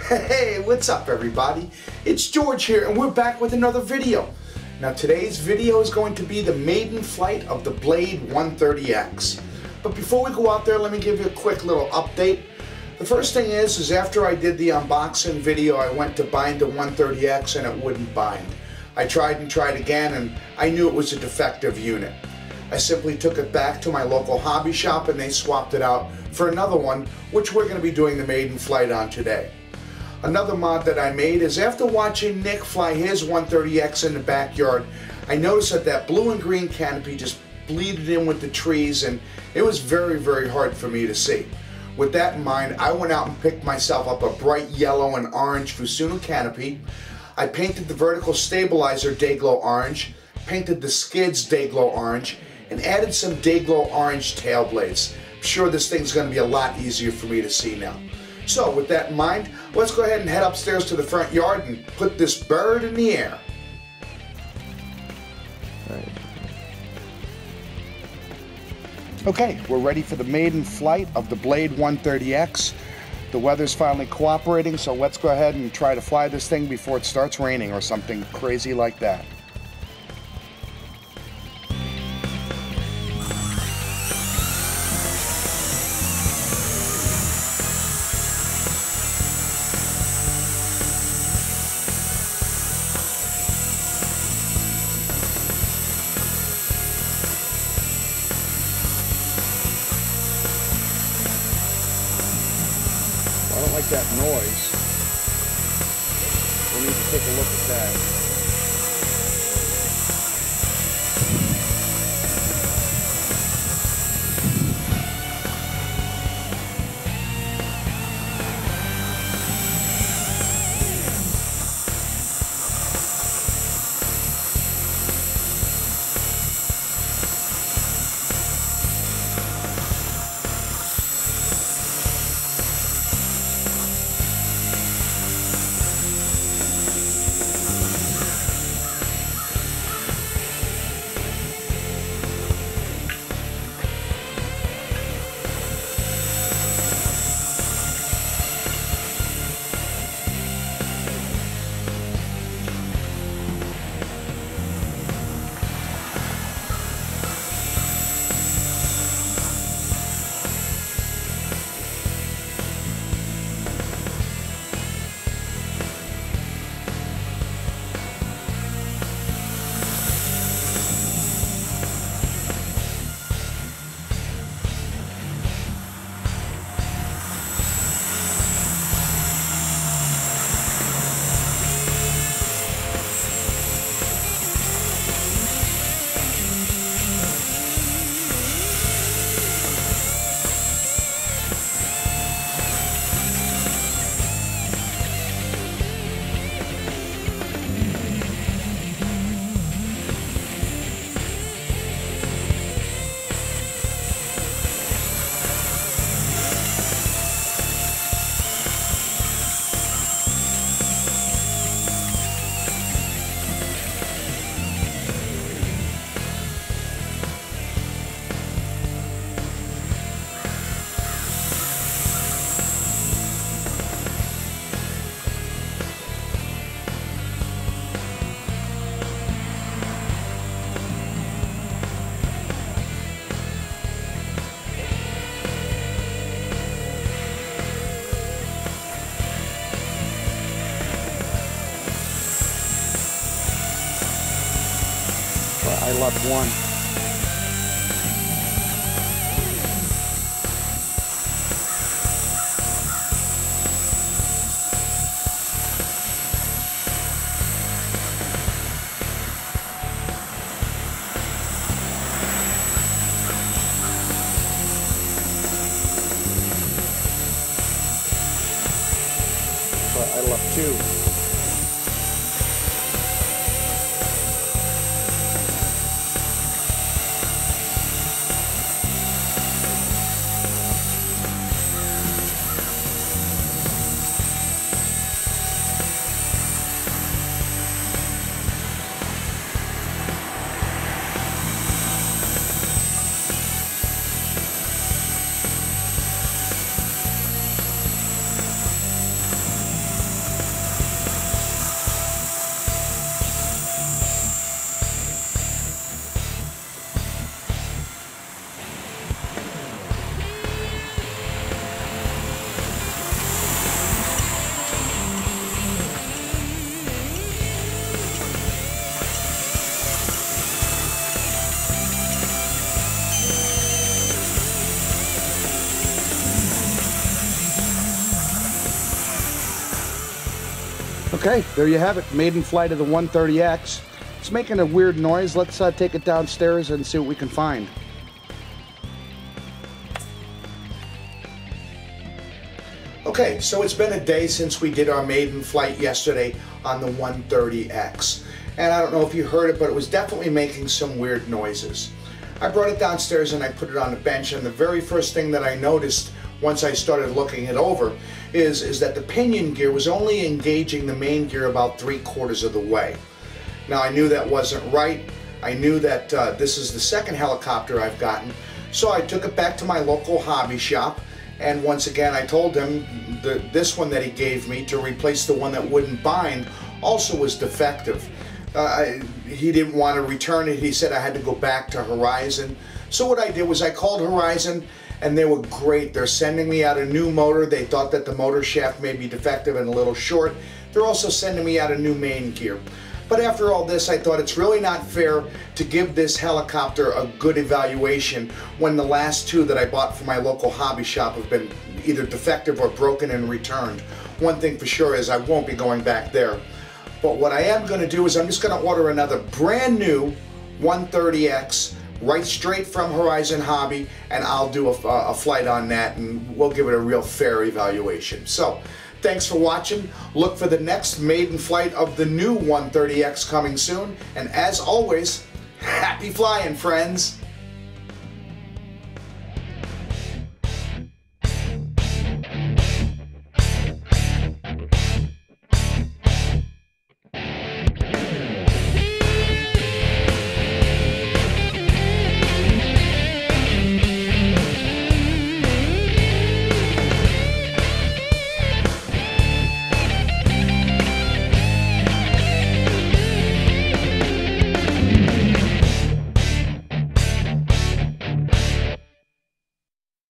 Hey, what's up everybody? It's George here and we're back with another video. Now today's video is going to be the maiden flight of the Blade 130X. But before we go out there, let me give you a quick little update. The first thing is after I did the unboxing video, I went to bind the 130X and it wouldn't bind. I tried and tried again and I knew it was a defective unit. I simply took it back to my local hobby shop and they swapped it out for another one, which we're going to be doing the maiden flight on today. Another mod that I made is after watching Nick fly his 130X in the backyard, I noticed that that blue and green canopy just bleeded in with the trees and it was very, very hard for me to see. With that in mind, I went out and picked myself up a bright yellow and orange Fusunu canopy. I painted the vertical stabilizer Dayglow orange, painted the skids Dayglow orange, and added some Dayglow orange tail blades. I'm sure this thing's going to be a lot easier for me to see now. So with that in mind, let's go ahead and head upstairs to the front yard and put this bird in the air. Okay, we're ready for the maiden flight of the Blade 130X. The weather's finally cooperating, so let's go ahead and try to fly this thing before it starts raining or something crazy like that. I don't like that noise. We'll need to take a look at that. I left one. But I left two. Okay, there you have it, maiden flight of the 130X. It's making a weird noise. Let's take it downstairs and see what we can find. Okay, so it's been a day since we did our maiden flight yesterday on the 130X. And I don't know if you heard it, but it was definitely making some weird noises. I brought it downstairs and I put it on the bench, and the very first thing that I noticed once I started looking it over is that the pinion gear was only engaging the main gear about 3/4 of the way. Now I knew that wasn't right. I knew that this is the second helicopter I've gotten, so I took it back to my local hobby shop, and once again I told him this one that he gave me to replace the one that wouldn't bind also was defective. He didn't want to return it. He said I had to go back to Horizon. So what I did was I called Horizon, and they were great. They're sending me out a new motor. They thought that the motor shaft may be defective and a little short. They're also sending me out a new main gear. But after all this, I thought it's really not fair to give this helicopter a good evaluation when the last two that I bought from my local hobby shop have been either defective or broken and returned. One thing for sure is I won't be going back there. But what I am going to do is I'm just going to order another brand new 130X right straight from Horizon Hobby, and I'll do a flight on that, and we'll give it a real fair evaluation. So thanks for watching. Look for the next maiden flight of the new 130X coming soon, and as always, happy flying, friends.